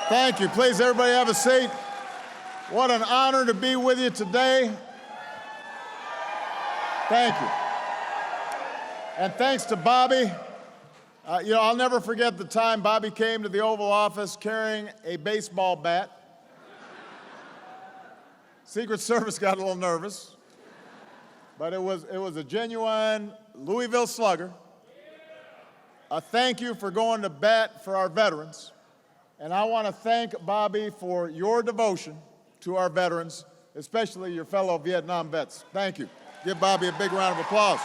Thank you. Please, everybody have a seat. What an honor to be with you today. Thank you. And thanks to Bobby. I'll never forget the time Bobby came to the Oval Office carrying a baseball bat. Secret Service got a little nervous, but it was a genuine Louisville Slugger. A thank you for going to bat for our veterans. And I want to thank Bobby for your devotion to our veterans, especially your fellow Vietnam vets. Thank you. Give Bobby a big round of applause.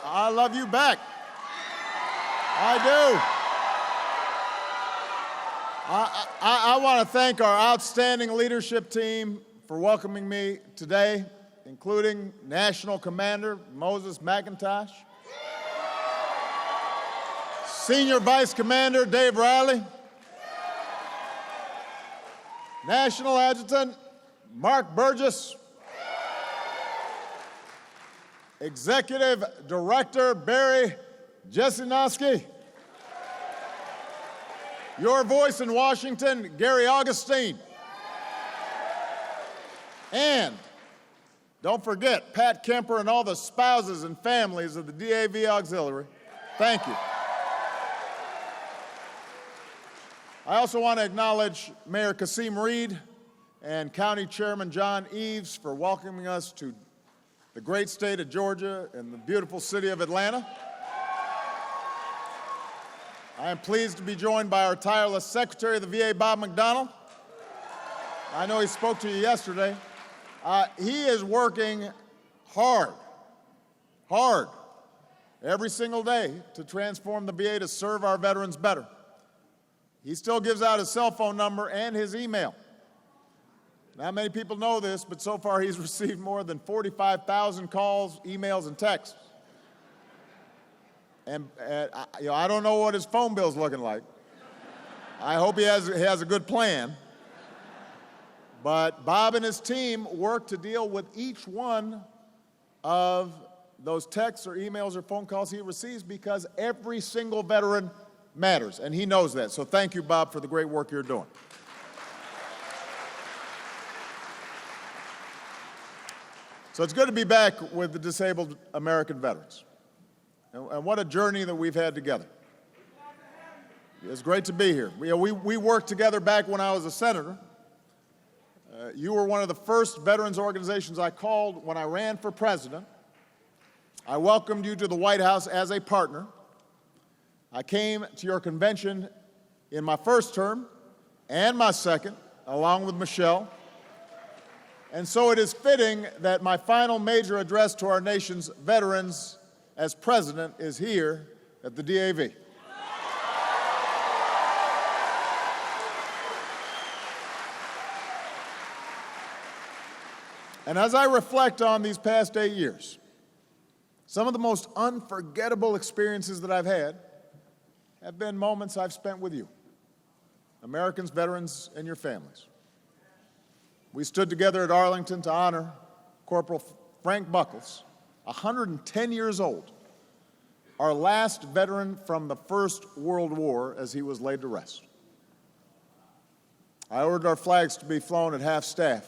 I love you back. I do. I want to thank our outstanding leadership team for welcoming me today, including National Commander Moses McIntosh, Senior Vice Commander Dave Riley, National Adjutant Mark Burgess, Executive Director Barry Jesenowski, your voice in Washington, Gary Augustine, and don't forget Pat Kemper and all the spouses and families of the DAV Auxiliary. Thank you. I also want to acknowledge Mayor Kasim Reed and County Chairman John Eves for welcoming us to the great state of Georgia and the beautiful city of Atlanta. I am pleased to be joined by our tireless Secretary of the VA, Bob McDonnell. I know he spoke to you yesterday. He is working hard, every single day to transform the VA to serve our veterans better. He still gives out his cell phone number and his email. Not many people know this, but so far he's received more than 45,000 calls, emails, and texts. And I don't know what his phone bill's looking like. I hope he has a good plan. But Bob and his team work to deal with each one of those texts or emails or phone calls he receives because every single veteran matters, and he knows that. So thank you, Bob, for the great work you're doing. So it's good to be back with the disabled American veterans. And what a journey that we've had together. It's great to be here. We worked together back when I was a senator. You were one of the first veterans organizations I called when I ran for president. I welcomed you to the White House as a partner. I came to your convention in my first term and my second, along with Michelle. And so it is fitting that my final major address to our nation's veterans as president is here at the DAV. And as I reflect on these past 8 years, some of the most unforgettable experiences that I've had have been moments I've spent with you, Americans, veterans, and your families. We stood together at Arlington to honor Corporal Frank Buckles, 110 years old, our last veteran from the First World War as he was laid to rest. I ordered our flags to be flown at half-staff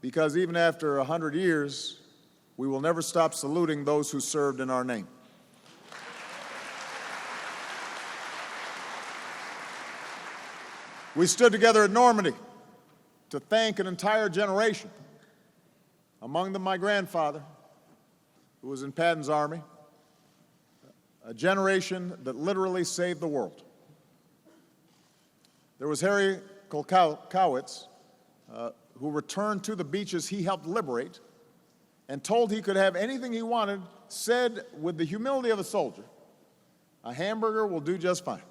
because even after 100 years, we will never stop saluting those who served in our name. We stood together at Normandy to thank an entire generation, among them my grandfather, who was in Patton's army, a generation that literally saved the world. There was Harry Kolkowitz, who returned to the beaches he helped liberate and told he could have anything he wanted, said with the humility of a soldier, "A hamburger will do just fine."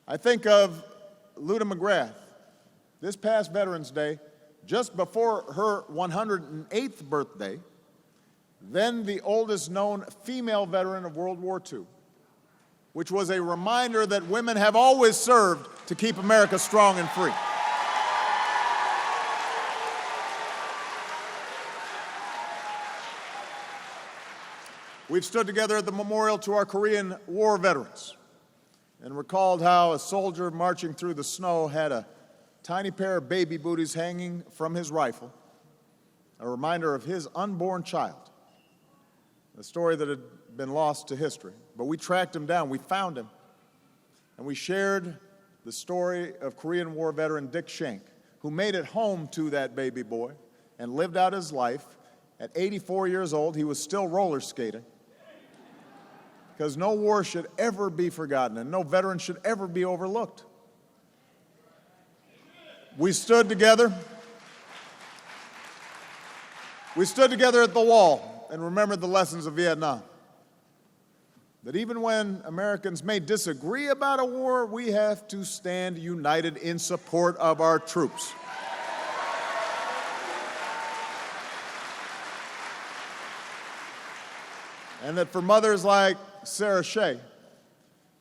I think of Luda McGrath. This past Veterans Day, just before her 108th birthday, then the oldest known female veteran of World War II, which was a reminder that women have always served to keep America strong and free. We've stood together at the memorial to our Korean War veterans and recalled how a soldier marching through the snow had a tiny pair of baby booties hanging from his rifle, a reminder of his unborn child, a story that had been lost to history. But we tracked him down, we found him, and we shared the story of Korean War veteran Dick Schenck, who made it home to that baby boy and lived out his life. At 84 years old, he was still roller skating, because no war should ever be forgotten and no veteran should ever be overlooked. We stood together. We stood together at the wall and remembered the lessons of Vietnam. That even when Americans may disagree about a war, we have to stand united in support of our troops. And that for mothers like Sarah Shea,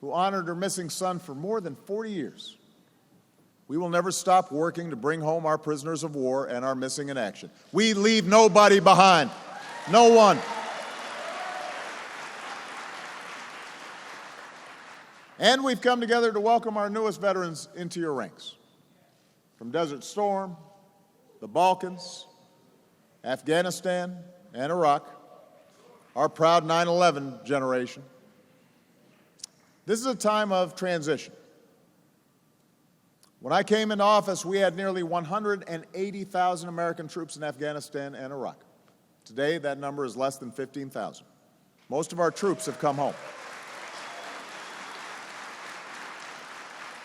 who honored her missing son for more than 40 years, we will never stop working to bring home our prisoners of war and our missing in action. We leave nobody behind, no one. And we've come together to welcome our newest veterans into your ranks. From Desert Storm, the Balkans, Afghanistan, and Iraq, our proud 9/11 generation. This is a time of transition. When I came into office, we had nearly 180,000 American troops in Afghanistan and Iraq. Today, that number is less than 15,000. Most of our troops have come home.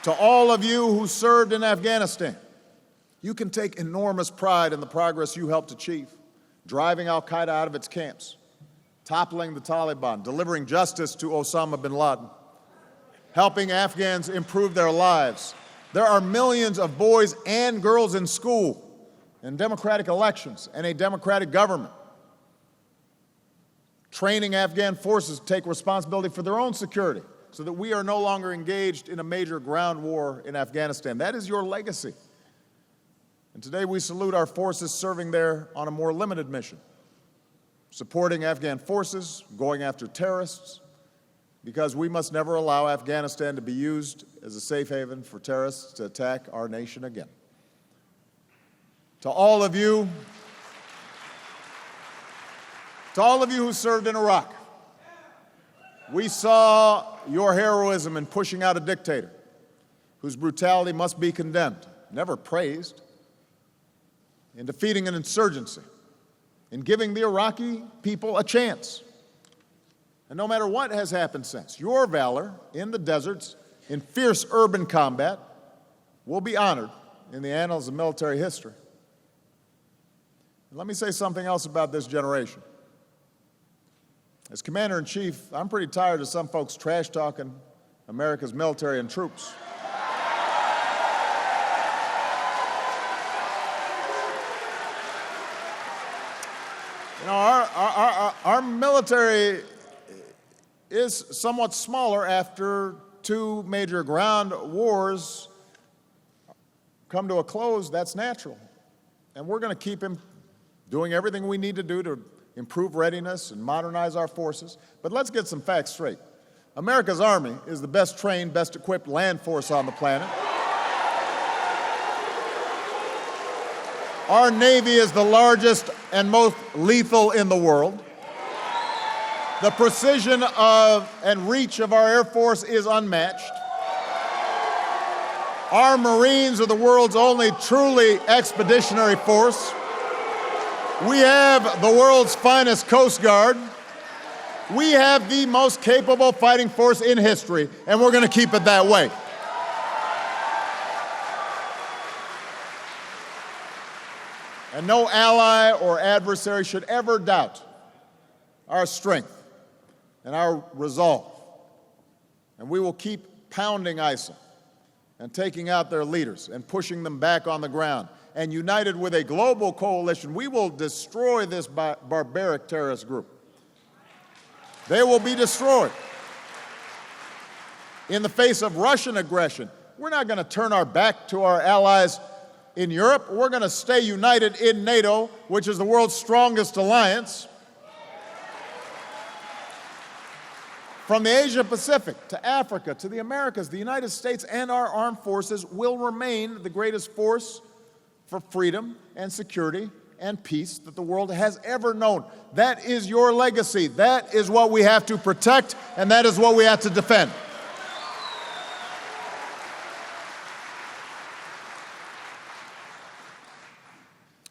To all of you who served in Afghanistan, you can take enormous pride in the progress you helped achieve, driving al-Qaeda out of its camps, toppling the Taliban, delivering justice to Osama bin Laden, helping Afghans improve their lives. There are millions of boys and girls in school, in democratic elections, and a democratic government, training Afghan forces to take responsibility for their own security so that we are no longer engaged in a major ground war in Afghanistan. That is your legacy. And today we salute our forces serving there on a more limited mission, supporting Afghan forces, going after terrorists, because we must never allow Afghanistan to be used as a safe haven for terrorists to attack our nation again. To all of you who served in Iraq, we saw your heroism in pushing out a dictator whose brutality must be condemned, never praised, in defeating an insurgency, in giving the Iraqi people a chance. And no matter what has happened since, your valor in the deserts, in fierce urban combat, will be honored in the annals of military history. And let me say something else about this generation. As Commander-in-Chief, I'm pretty tired of some folks trash-talking America's military and troops. You know, our military is somewhat smaller after two major ground wars come to a close. That's natural. And we're going to keep doing everything we need to do to improve readiness and modernize our forces. But let's get some facts straight. America's Army is the best trained, best equipped land force on the planet. Our Navy is the largest and most lethal in the world. The precision and reach of our Air Force is unmatched. Our Marines are the world's only truly expeditionary force. We have the world's finest Coast Guard. We have the most capable fighting force in history, and we're going to keep it that way. And no ally or adversary should ever doubt our strength and our resolve. And we will keep pounding ISIL and taking out their leaders and pushing them back on the ground. And united with a global coalition, we will destroy this barbaric terrorist group. They will be destroyed. In the face of Russian aggression, we're not going to turn our back to our allies in Europe. We're going to stay united in NATO, which is the world's strongest alliance. from the Asia Pacific to Africa to the Americas, the United States and our armed forces will remain the greatest force for freedom and security and peace that the world has ever known. That is your legacy. That is what we have to protect, and that is what we have to defend.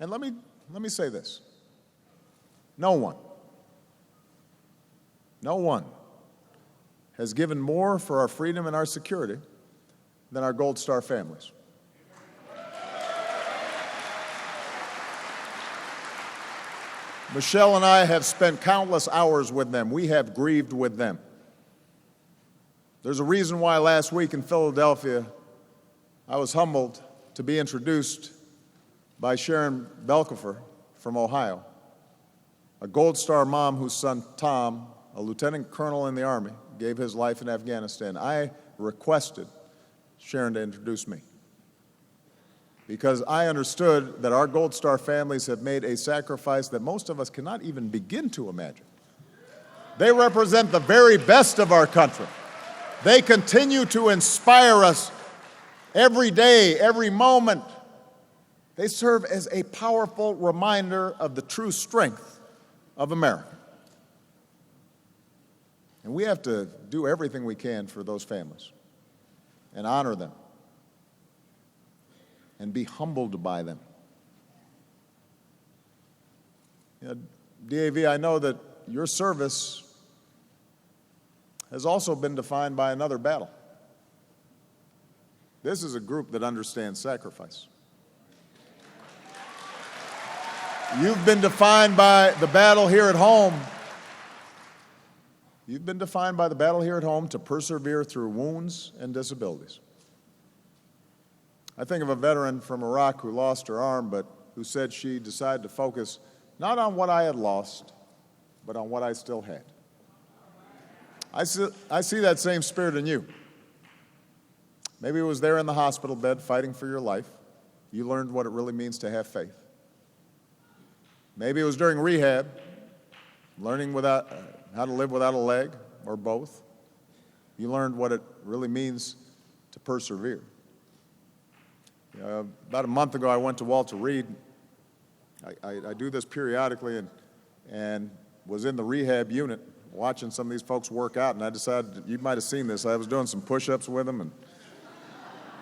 And let me say this. No one has given more for our freedom and our security than our Gold Star families. Michelle and I have spent countless hours with them. We have grieved with them. There's a reason why last week in Philadelphia, I was humbled to be introduced by Sharon Belkifer from Ohio, a Gold Star mom whose son Tom, a lieutenant colonel in the Army, gave his life in Afghanistan. I requested Sharon to introduce me because I understood that our Gold Star families have made a sacrifice that most of us cannot even begin to imagine. They represent the very best of our country. They continue to inspire us every day, every moment. They serve as a powerful reminder of the true strength of America. And we have to do everything we can for those families and honor them and be humbled by them. DAV, I know that your service has also been defined by another battle. This is a group that understands sacrifice. You've been defined by the battle here at home. You've been defined by the battle here at home to persevere through wounds and disabilities. I think of a veteran from Iraq who lost her arm, but who said she decided to focus not on what I had lost, but on what I still had. I see that same spirit in you. Maybe it was there in the hospital bed fighting for your life. You learned what it really means to have faith. Maybe it was during rehab, learning how to live without a leg, or both. You learned what it really means to persevere. About a month ago, I went to Walter Reed. I do this periodically and was in the rehab unit watching some of these folks work out, and I decided, you might have seen this, I was doing some push-ups with them and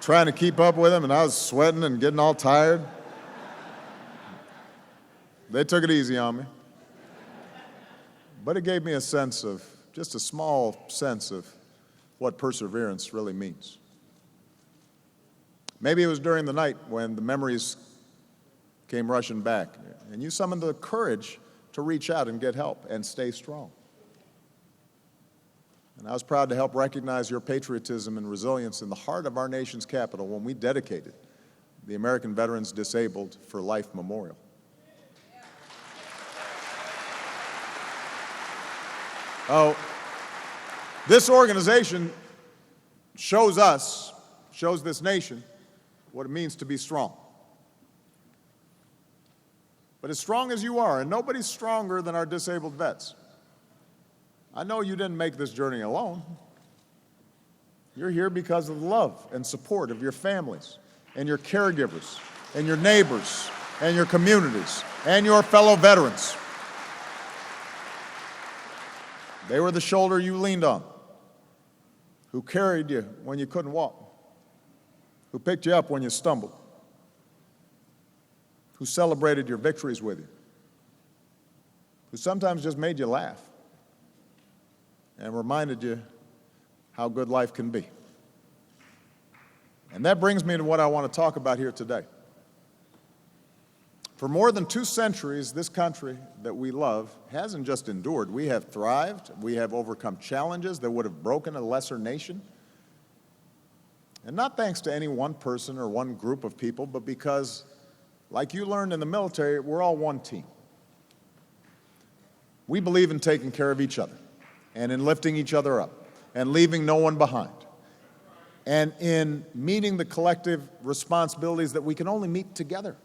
trying to keep up with them, and I was sweating and getting all tired. They took it easy on me. But it gave me a sense of, just a small sense of what perseverance really means. Maybe it was during the night when the memories came rushing back, and you summoned the courage to reach out and get help and stay strong. And I was proud to help recognize your patriotism and resilience in the heart of our nation's capital when we dedicated the American Veterans Disabled for Life Memorial. Oh, this organization shows this nation, what it means to be strong. But as strong as you are, and nobody's stronger than our disabled vets, I know you didn't make this journey alone. You're here because of the love and support of your families and your caregivers and your neighbors and your communities and your fellow veterans. They were the shoulder you leaned on, who carried you when you couldn't walk, who picked you up when you stumbled, who celebrated your victories with you, who sometimes just made you laugh and reminded you how good life can be. And that brings me to what I want to talk about here today. For more than 2 centuries, this country that we love hasn't just endured. We have thrived. We have overcome challenges that would have broken a lesser nation. And not thanks to any one person or one group of people, but because, like you learned in the military, we're all one team. We believe in taking care of each other and in lifting each other up and leaving no one behind and in meeting the collective responsibilities that we can only meet together.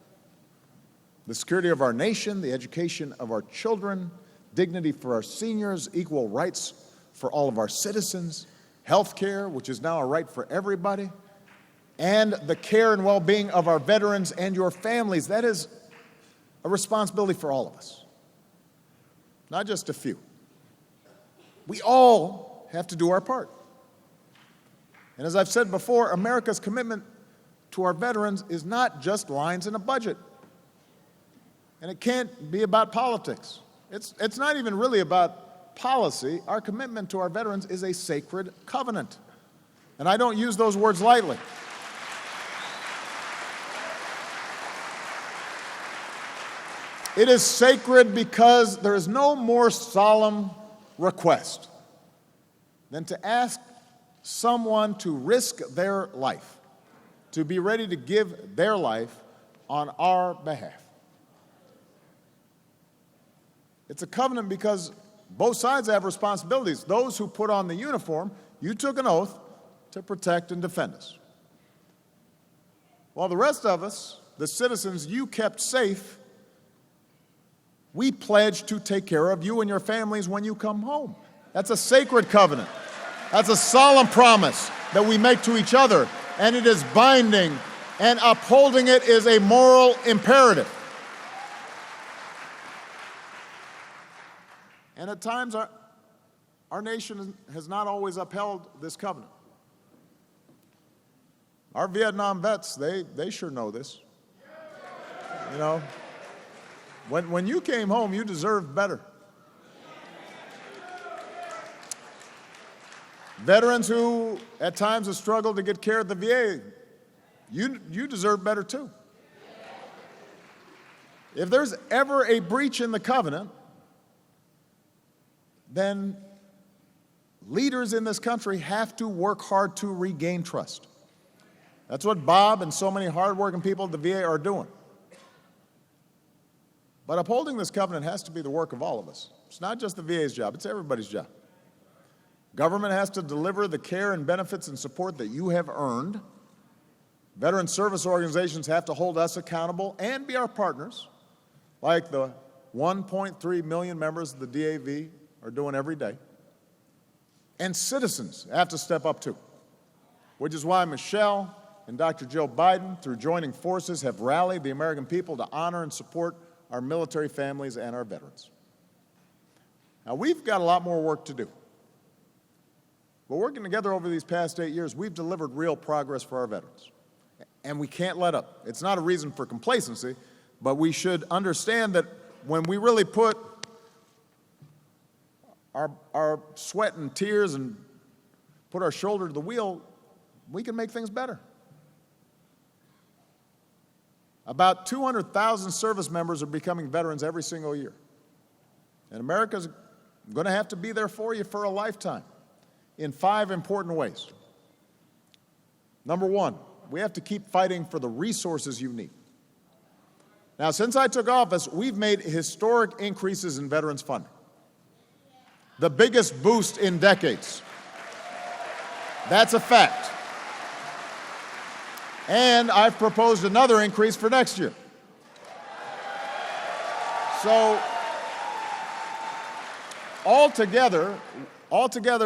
The security of our nation, the education of our children, dignity for our seniors, equal rights for all of our citizens, health care, which is now a right for everybody, and the care and well-being of our veterans and your families. That is a responsibility for all of us, not just a few. We all have to do our part. And as I've said before, America's commitment to our veterans is not just lines in a budget. And it can't be about politics. It's not even really about policy. Our commitment to our veterans is a sacred covenant. And I don't use those words lightly. It is sacred because there is no more solemn request than to ask someone to risk their life, to be ready to give their life on our behalf. It's a covenant because both sides have responsibilities. Those who put on the uniform, you took an oath to protect and defend us. While the rest of us, the citizens you kept safe, we pledge to take care of you and your families when you come home. That's a sacred covenant. That's a solemn promise that we make to each other, and it is binding, and upholding it is a moral imperative. And at times, our nation has not always upheld this covenant. Our Vietnam vets, they sure know this. You know, when you came home, you deserved better. Veterans who at times have struggled to get care at the VA, you deserve better too. If there's ever a breach in the covenant, then leaders in this country have to work hard to regain trust. That's what Bob and so many hardworking people at the VA are doing. But upholding this covenant has to be the work of all of us. It's not just the VA's job, it's everybody's job. Government has to deliver the care and benefits and support that you have earned. Veteran service organizations have to hold us accountable and be our partners, like the 1.3 million members of the DAV are doing every day. And citizens have to step up too, which is why Michelle and Dr. Jill Biden, through joining forces, have rallied the American people to honor and support our military families and our veterans. Now, we've got a lot more work to do. But working together over these past 8 years, we've delivered real progress for our veterans. And we can't let up. It's not a reason for complacency, but we should understand that when we really put our sweat and tears and put our shoulder to the wheel, we can make things better. About 200,000 service members are becoming veterans every single year. And America's going to have to be there for you for a lifetime in 5 important ways. Number one, we have to keep fighting for the resources you need. Now, since I took office, we've made historic increases in veterans funding, the biggest boost in decades. That's a fact. And I've proposed another increase for next year. So, altogether,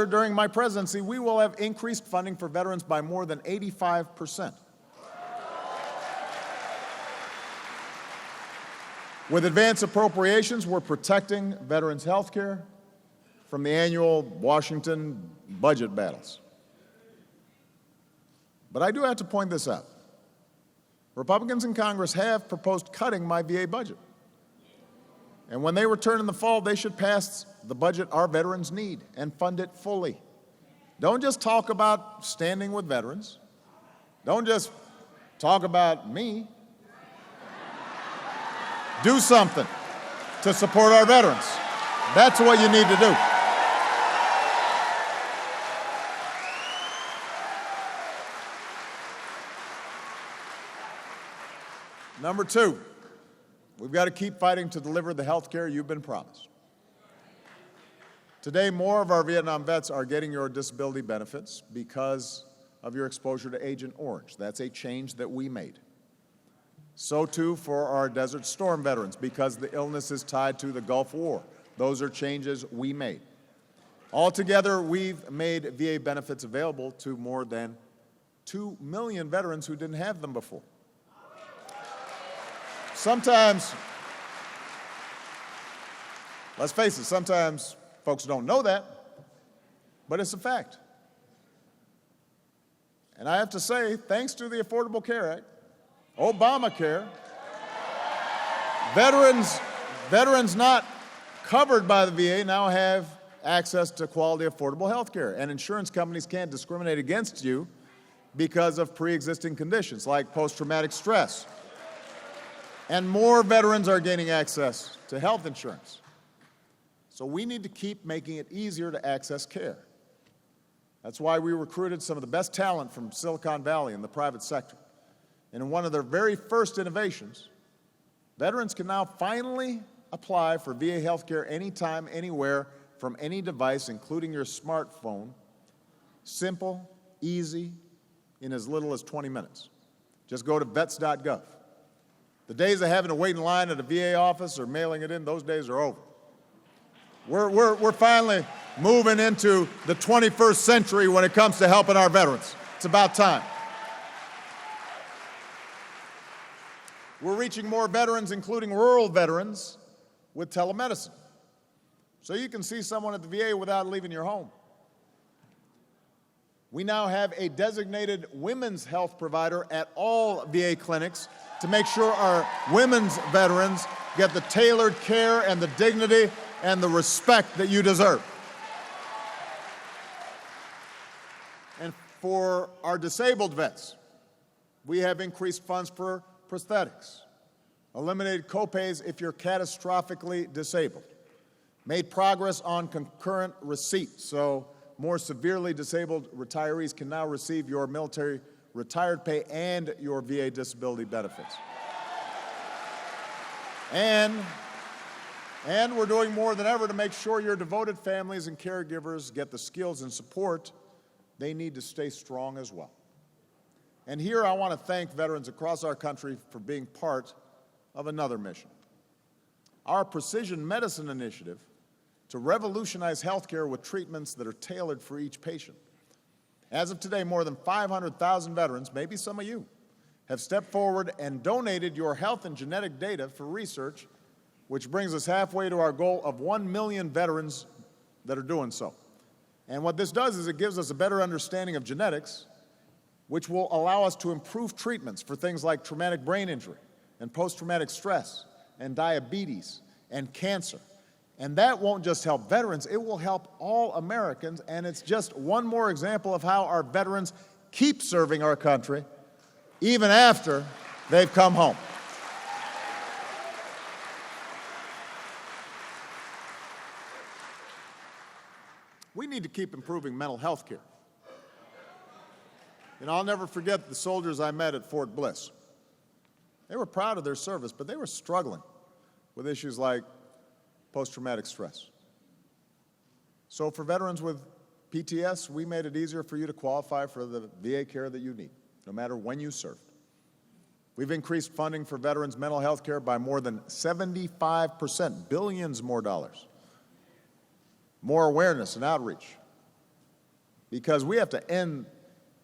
during my presidency, we will have increased funding for veterans by more than 85%. With advance appropriations, we're protecting veterans' health care from the annual Washington budget battles. But I do have to point this out. Republicans in Congress have proposed cutting my VA budget. And when they return in the fall, they should pass the budget our veterans need and fund it fully. Don't just talk about standing with veterans. Don't just talk about me. Do something to support our veterans. That's what you need to do. Number two, we've got to keep fighting to deliver the health care you've been promised. Today, more of our Vietnam vets are getting your disability benefits because of your exposure to Agent Orange. That's a change that we made. So too for our Desert Storm veterans because the illness is tied to the Gulf War. Those are changes we made. Altogether, we've made VA benefits available to more than 2 million veterans who didn't have them before. Sometimes, let's face it, sometimes folks don't know that, but it's a fact. And I have to say, thanks to the Affordable Care Act, Obamacare, veterans not covered by the VA now have access to quality, affordable health care. And insurance companies can't discriminate against you because of pre-existing conditions like post-traumatic stress. And more veterans are gaining access to health insurance. So we need to keep making it easier to access care. That's why we recruited some of the best talent from Silicon Valley in the private sector. And in one of their very first innovations, veterans can now finally apply for VA health care anytime, anywhere, from any device, including your smartphone. Simple, easy, in as little as 20 minutes. Just go to vets.gov. The days of having to wait in line at a VA office or mailing it in, those days are over. We're finally moving into the 21st century when it comes to helping our veterans. It's about time. We're reaching more veterans, including rural veterans, with telemedicine. So you can see someone at the VA without leaving your home. We now have a designated women's health provider at all VA clinics to make sure our women's veterans get the tailored care and the dignity and the respect that you deserve. And for our disabled vets, we have increased funds for prosthetics, eliminated copays if you're catastrophically disabled, made progress on concurrent receipts, so more severely disabled retirees can now receive your military retired pay and your VA disability benefits. And we're doing more than ever to make sure your devoted families and caregivers get the skills and support they need to stay strong as well. And here I want to thank veterans across our country for being part of another mission. Our Precision Medicine Initiative to revolutionize healthcare with treatments that are tailored for each patient. As of today, more than 500,000 veterans, maybe some of you, have stepped forward and donated your health and genetic data for research, which brings us halfway to our goal of 1 million veterans that are doing so. And what this does is it gives us a better understanding of genetics, which will allow us to improve treatments for things like traumatic brain injury and post-traumatic stress and diabetes and cancer. And that won't just help veterans, it will help all Americans, and it's just one more example of how our veterans keep serving our country even after they've come home. We need to keep improving mental health care. You know, I'll never forget the soldiers I met at Fort Bliss. They were proud of their service, but they were struggling with issues like post-traumatic stress. So for veterans with PTS, we made it easier for you to qualify for the VA care that you need, no matter when you served. We've increased funding for veterans' mental health care by more than 75%, billions more dollars. More awareness and outreach, because we have to end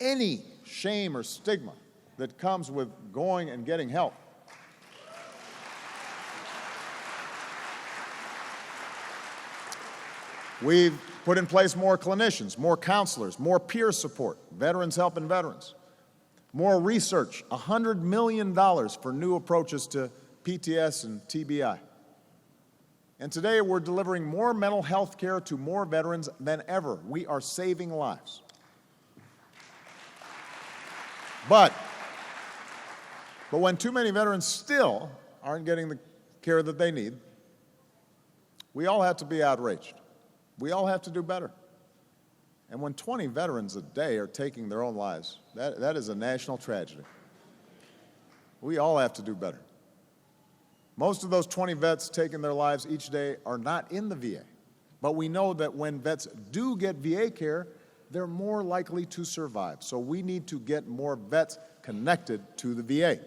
any shame or stigma that comes with going and getting help. We've put in place more clinicians, more counselors, more peer support, veterans helping veterans, more research, $100 million for new approaches to PTS and TBI. And today we're delivering more mental health care to more veterans than ever. We are saving lives. But when too many veterans still aren't getting the care that they need, we all have to be outraged. We all have to do better. And when 20 veterans a day are taking their own lives, that is a national tragedy. We all have to do better. Most of those 20 vets taking their lives each day are not in the VA. But we know that when vets do get VA care, they're more likely to survive. So we need to get more vets connected to the VA.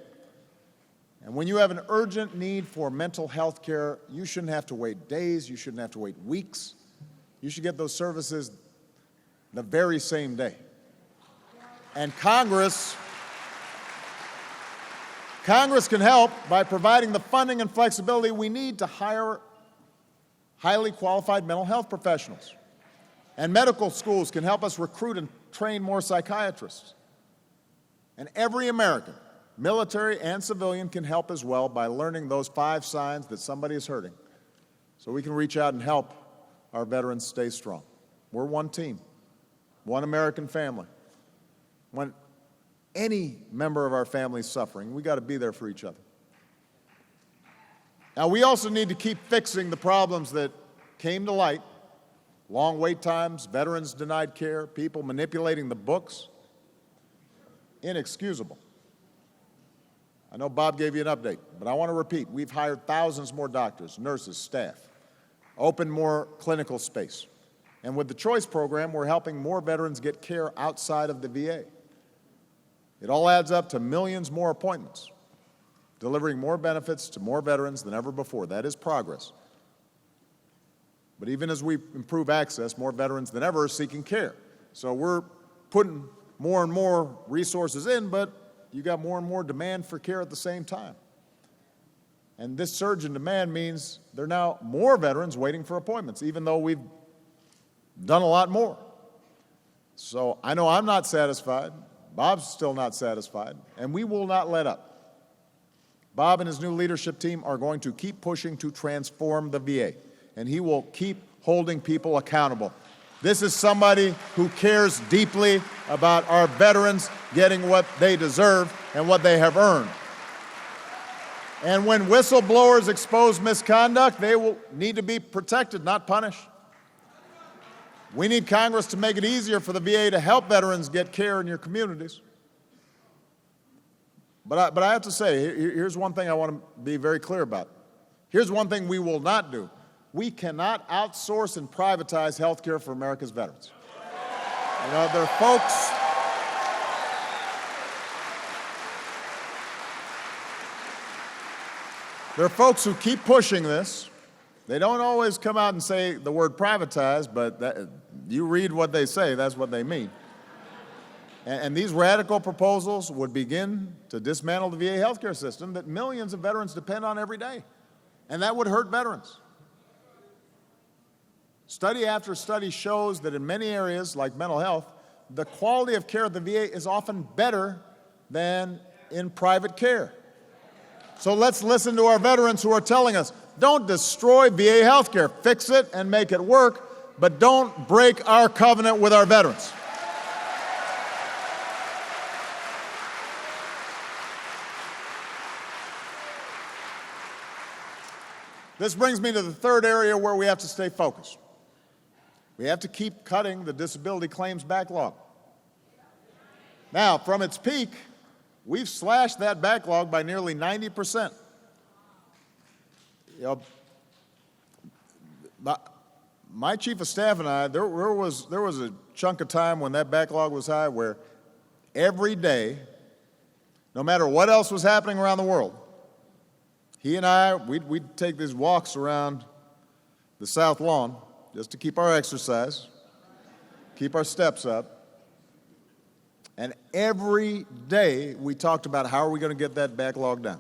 And when you have an urgent need for mental health care, you shouldn't have to wait days, you shouldn't have to wait weeks. you should get those services the very same day. And Congress can help by providing the funding and flexibility we need to hire highly qualified mental health professionals. And medical schools can help us recruit and train more psychiatrists. And every American, military and civilian, can help as well by learning those 5 signs that somebody is hurting, so we can reach out and help our veterans stay strong. We're one team, one American family. When any member of our family is suffering, we got to be there for each other. Now, we also need to keep fixing the problems that came to light: long wait times, veterans denied care, people manipulating the books. Inexcusable. I know Bob gave you an update, but I want to repeat, we've hired thousands more doctors, nurses, staff, opened more clinical space. And with the Choice program, we're helping more veterans get care outside of the VA. It all adds up to millions more appointments, delivering more benefits to more veterans than ever before. That is progress. But even as we improve access, more veterans than ever are seeking care. So we're putting more and more resources in, but you got more and more demand for care at the same time. And this surge in demand means there are now more veterans waiting for appointments, even though we've done a lot more. So I know I'm not satisfied. Bob's still not satisfied, and we will not let up. Bob and his new leadership team are going to keep pushing to transform the VA, and he will keep holding people accountable. This is somebody who cares deeply about our veterans getting what they deserve and what they have earned. And when whistleblowers expose misconduct, they will need to be protected, not punished. We need Congress to make it easier for the VA to help veterans get care in your communities. But I have to say, here's one thing I want to be very clear about. Here's one thing we will not do. We cannot outsource and privatize health care for America's veterans. You know, there are folks who keep pushing this. They don't always come out and say the word privatize, but you read what they say, that's what they mean. And these radical proposals would begin to dismantle the VA healthcare system that millions of veterans depend on every day. And that would hurt veterans. Study after study shows that in many areas, like mental health, the quality of care at the VA is often better than in private care. So let's listen to our veterans who are telling us, don't destroy VA health care. Fix it and make it work, but don't break our covenant with our veterans. This brings me to the third area where we have to stay focused. We have to keep cutting the disability claims backlog. Now, from its peak, we've slashed that backlog by nearly 90%. You know, my chief of staff and I, there was a chunk of time when that backlog was high where every day, no matter what else was happening around the world, he and I, we'd take these walks around the South Lawn just to keep our exercise, keep our steps up. And every day we talked about how are we going to get that backlog down.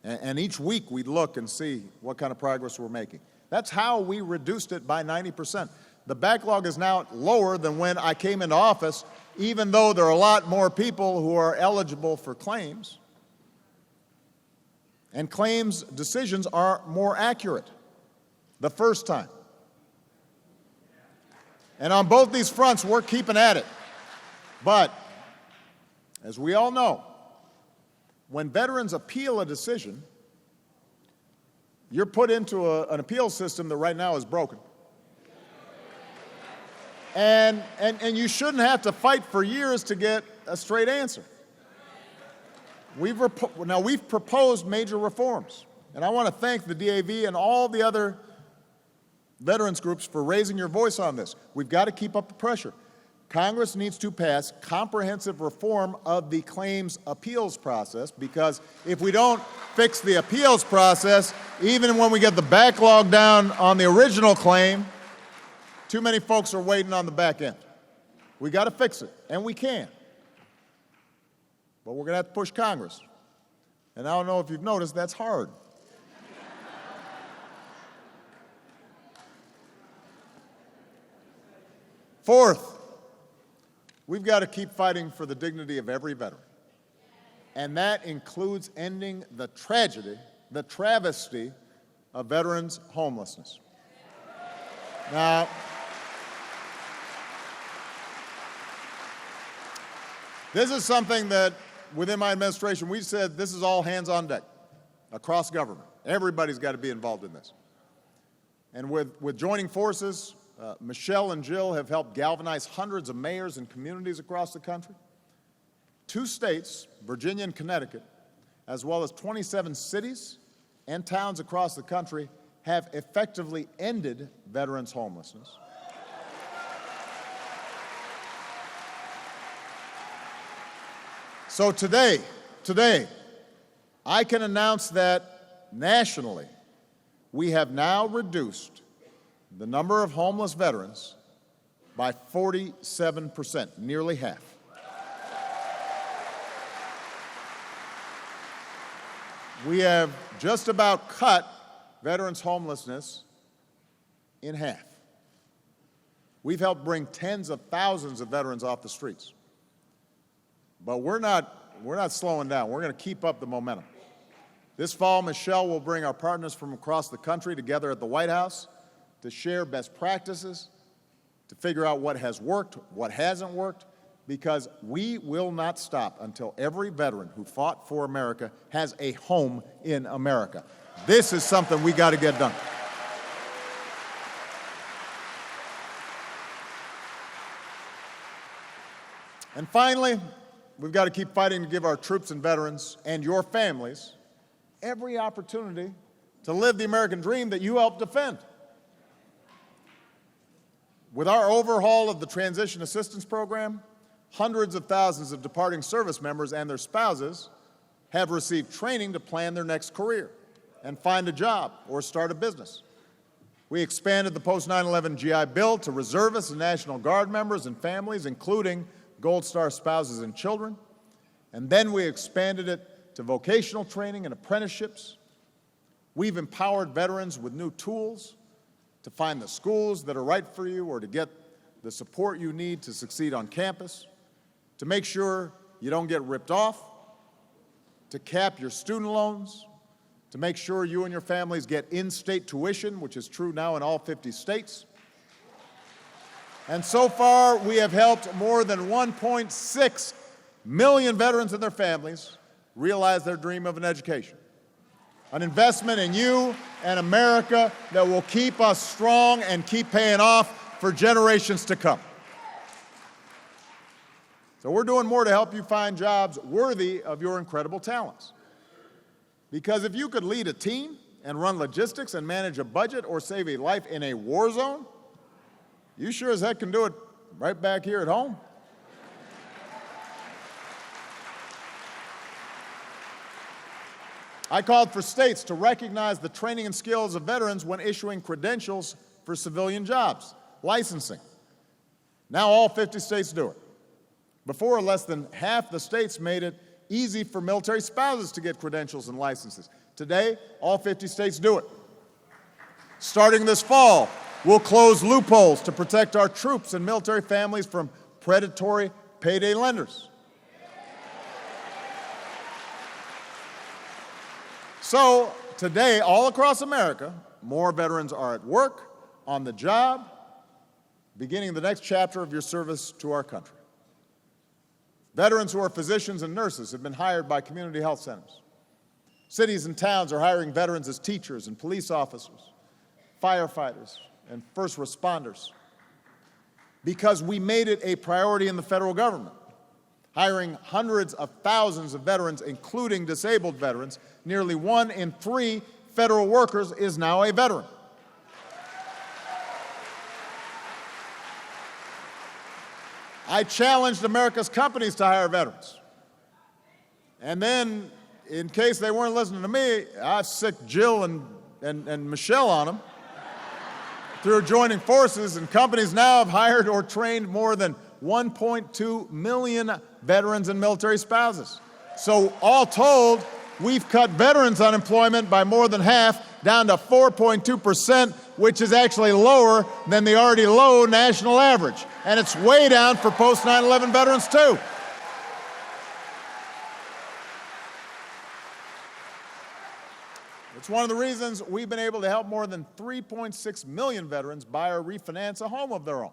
And each week we'd look and see what kind of progress we're making. That's how we reduced it by 90%. The backlog is now lower than when I came into office, even though there are a lot more people who are eligible for claims. And claims decisions are more accurate the first time. And on both these fronts, we're keeping at it. But, as we all know, when veterans appeal a decision, you're put into an appeal system that right now is broken. And you shouldn't have to fight for years to get a straight answer. We've proposed major reforms, and I want to thank the DAV and all the other veterans groups for raising your voice on this. We've got to keep up the pressure. Congress needs to pass comprehensive reform of the claims appeals process, because if we don't fix the appeals process, even when we get the backlog down on the original claim, too many folks are waiting on the back end. We got to fix it, and we can. But we're going to have to push Congress. And I don't know if you've noticed, that's hard. Fourth, we've got to keep fighting for the dignity of every veteran. And that includes ending the tragedy, the travesty of veterans' homelessness. Now, this is something that within my administration we said this is all hands on deck across government. Everybody's got to be involved in this. And with joining forces, Michelle and Jill have helped galvanize hundreds of mayors and communities across the country. 2 states, Virginia and Connecticut, as well as 27 cities and towns across the country, have effectively ended veterans' homelessness. So today, I can announce that nationally, we have now reduced the number of homeless veterans by 47%, nearly half. We have just about cut veterans' homelessness in half. We've helped bring tens of thousands of veterans off the streets. But we're not slowing down. We're going to keep up the momentum. This fall, Michelle will bring our partners from across the country together at the White House to share best practices, to figure out what has worked, what hasn't worked, because we will not stop until every veteran who fought for America has a home in America. This is something we got to get done. And finally, we've got to keep fighting to give our troops and veterans and your families every opportunity to live the American dream that you helped defend. With our overhaul of the Transition Assistance Program, hundreds of thousands of departing service members and their spouses have received training to plan their next career and find a job or start a business. We expanded the post-9/11 GI Bill to reservists and National Guard members and families, including Gold Star spouses and children. And then we expanded it to vocational training and apprenticeships. We've empowered veterans with new tools to find the schools that are right for you or to get the support you need to succeed on campus, to make sure you don't get ripped off, to cap your student loans, to make sure you and your families get in-state tuition, which is true now in all 50 states. And so far, we have helped more than 1.6 million veterans and their families realize their dream of an education. An investment in you and America that will keep us strong and keep paying off for generations to come. So we're doing more to help you find jobs worthy of your incredible talents. Because if you could lead a team and run logistics and manage a budget or save a life in a war zone, you sure as heck can do it right back here at home. I called for states to recognize the training and skills of veterans when issuing credentials for civilian jobs, licensing. Now all 50 states do it. Before, less than half the states made it easy for military spouses to get credentials and licenses. Today, all 50 states do it. Starting this fall, we'll close loopholes to protect our troops and military families from predatory payday lenders. So today, all across America, more veterans are at work, on the job, beginning the next chapter of your service to our country. Veterans who are physicians and nurses have been hired by community health centers. Cities and towns are hiring veterans as teachers and police officers, firefighters, and first responders, because we made it a priority in the federal government, hiring hundreds of thousands of veterans, including disabled veterans. Nearly 1 in 3 federal workers is now a veteran. I challenged America's companies to hire veterans. And then, in case they weren't listening to me, I sicked Jill and Michelle on them through joining forces, and companies now have hired or trained more than 1.2 million veterans and military spouses. So all told, we've cut veterans' unemployment by more than half, down to 4.2%, which is actually lower than the already low national average. And it's way down for post-9/11 veterans, too. It's one of the reasons we've been able to help more than 3.6 million veterans buy or refinance a home of their own.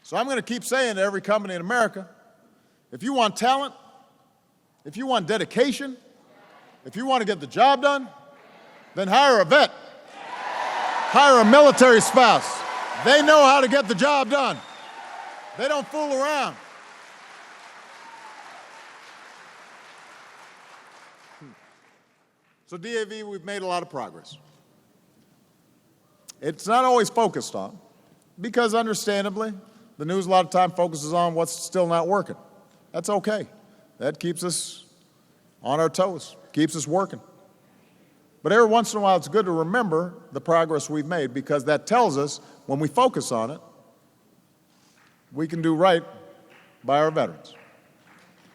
So I'm going to keep saying to every company in America, if you want talent, if you want dedication, if you want to get the job done, then hire a vet. Hire a military spouse. They know how to get the job done. They don't fool around. So DAV, we've made a lot of progress. It's not always focused on, because understandably, the news a lot of time focuses on what's still not working. That's okay. That keeps us on our toes, keeps us working. But every once in a while, it's good to remember the progress we've made, because that tells us when we focus on it, we can do right by our veterans.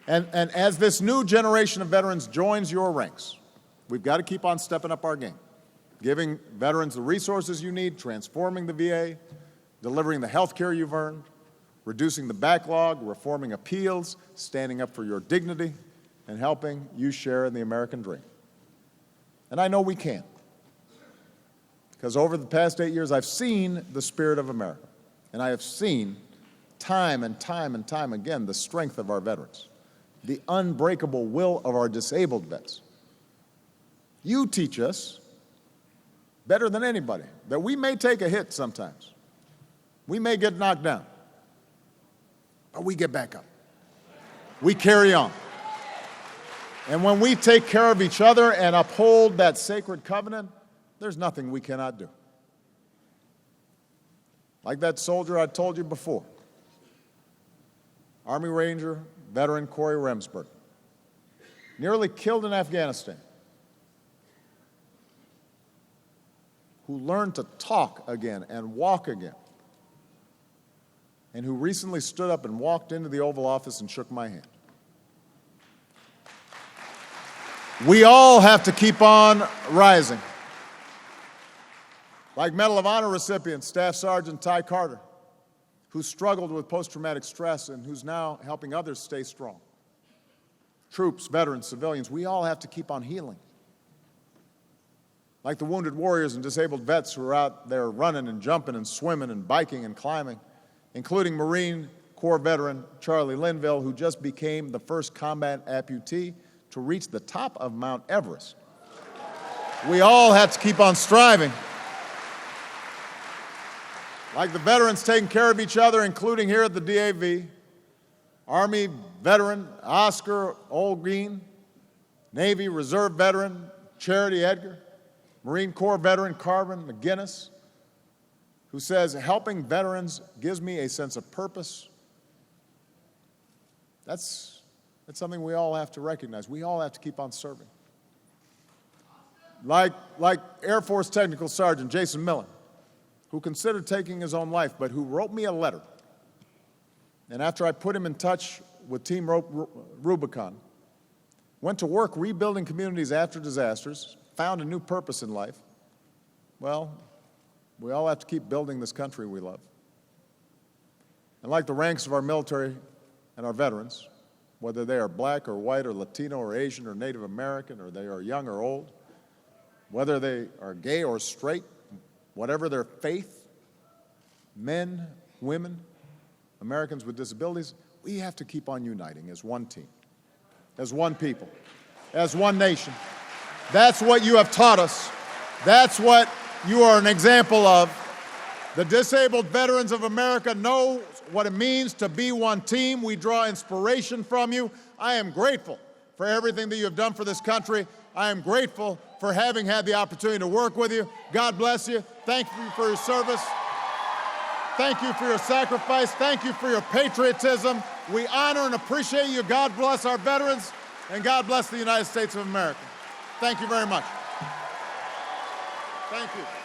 And as this new generation of veterans joins your ranks, we've got to keep on stepping up our game, giving veterans the resources you need, transforming the VA, delivering the health care you've earned, reducing the backlog, reforming appeals, standing up for your dignity, and helping you share in the American dream. And I know we can, because over the past 8 years, I've seen the spirit of America, and I have seen time and time and time again the strength of our veterans, the unbreakable will of our disabled vets. You teach us better than anybody that we may take a hit sometimes. We may get knocked down, but we get back up. We carry on. And when we take care of each other and uphold that sacred covenant, there's nothing we cannot do. Like that soldier I told you before, Army Ranger, veteran Corey Remsburg, nearly killed in Afghanistan, who learned to talk again and walk again, and who recently stood up and walked into the Oval Office and shook my hand. We all have to keep on rising. Like Medal of Honor recipient Staff Sergeant Ty Carter, who struggled with post-traumatic stress and who's now helping others stay strong. Troops, veterans, civilians, we all have to keep on healing. Like the wounded warriors and disabled vets who are out there running and jumping and swimming and biking and climbing, including Marine Corps veteran Charlie Linville, who just became the first combat amputee to reach the top of Mount Everest. We all have to keep on striving. Like the veterans taking care of each other, including here at the DAV, Army veteran Oscar Olguin, Navy Reserve veteran Charity Edgar, Marine Corps veteran Carvin McGinnis, who says, helping veterans gives me a sense of purpose. That's something we all have to recognize. We all have to keep on serving. Like Air Force Technical Sergeant Jason Miller, who considered taking his own life, but who wrote me a letter. And after I put him in touch with Team Rubicon, went to work rebuilding communities after disasters, found a new purpose in life. Well, we all have to keep building this country we love. And like the ranks of our military and our veterans, whether they are black or white or Latino or Asian or Native American, or they are young or old, whether they are gay or straight, whatever their faith, men, women, Americans with disabilities, we have to keep on uniting as one team, as one people, as one nation. That's what you have taught us. That's what you are an example of. The disabled veterans of America know what it means to be one team. We draw inspiration from you. I am grateful for everything that you have done for this country. I am grateful for having had the opportunity to work with you. God bless you. Thank you for your service. Thank you for your sacrifice. Thank you for your patriotism. We honor and appreciate you. God bless our veterans, and God bless the United States of America. Thank you very much. Thank you.